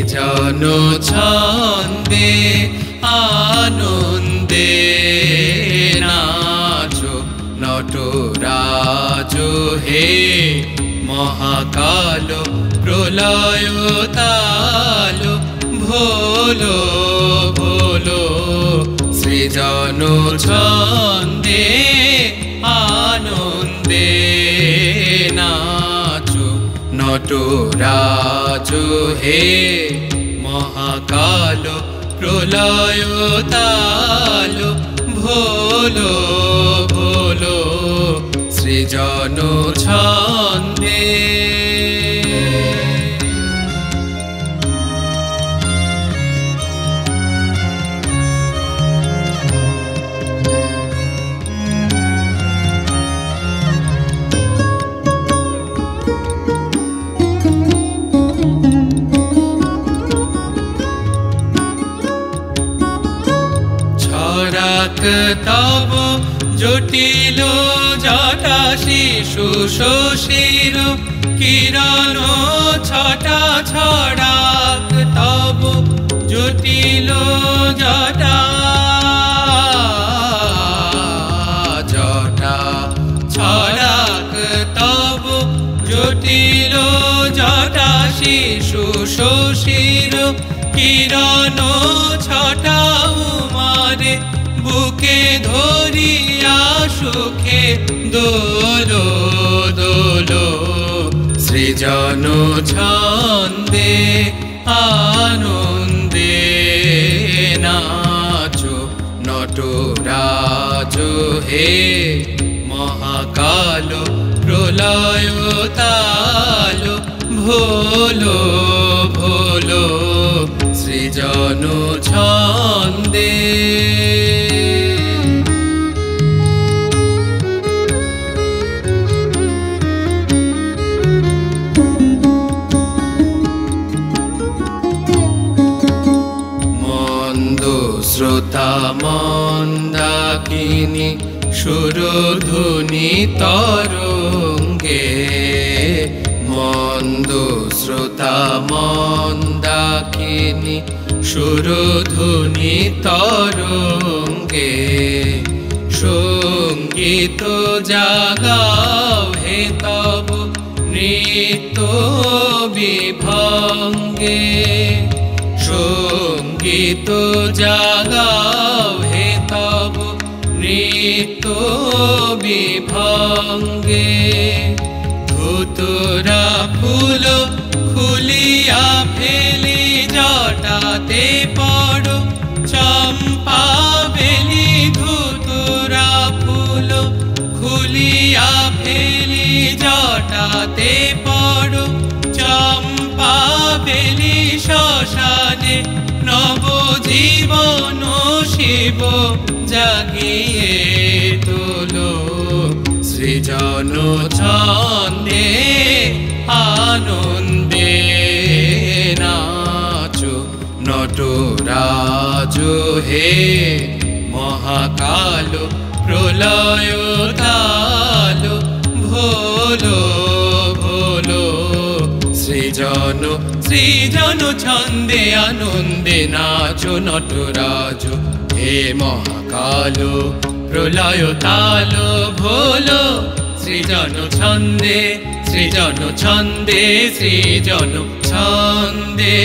সৃজন ছন্দে আনন্দে নাচো নটরাজ হে মহাকাল প্রলয় তাল ভোলো ভোলো সৃজন ছন্দে আনন্দে নাচো নটরাজ হে মহাকাল প্রলয় তাল ভোলো ভোলো সৃজন ছন্দে তব জটিল জটা শিশু শশীর কিরণ ছটা ছড়াক তব জটিল জটা জটা ছড়াক তব জটিল জটা শিশু শশীর কিরণ ছটা উমারে বুকে ধরিয়া সুখে দোলো দোলো সৃজন ছন্দে আনন্দে নাচো নটরাজ হে মহাকাল প্রলয় তাল ভোলো ভোলো সৃজন ছন্দে শ্রোতা মন্দাকিনী সুরধুনি তরঙ্গে মন্দ শ্রোতা মন্দাকিনী সুরধুনি তরঙ্গে সঙ্গীত জাগাও হে তব নৃত্য বিভঙ্গে সঙ্গীত জাগাও হে তব নৃত্য বিভঙ্গে ধুতুরা ফুল খুলিয়া ফেলি জটাতে পড়ো চম্পা বেলি ধুতুরা ফুল খুলিয়া ফেলি জটাতে পড়ো চম্পা বেলি শ্মশানে নবজীবন শিব জাগিয়ে তোলো সৃজন ছন্দে আনন্দে নাচো নটরাজ হে মহাকাল প্রলয় তাল ভোলো ভোলো সৃজন সৃজন ছন্দে আনন্দে নাচো নটরাজ হে মহাকাল প্রলয় তাল ভোলো সৃজন ছন্দে সৃজন ছন্দে সৃজন ছন্দে।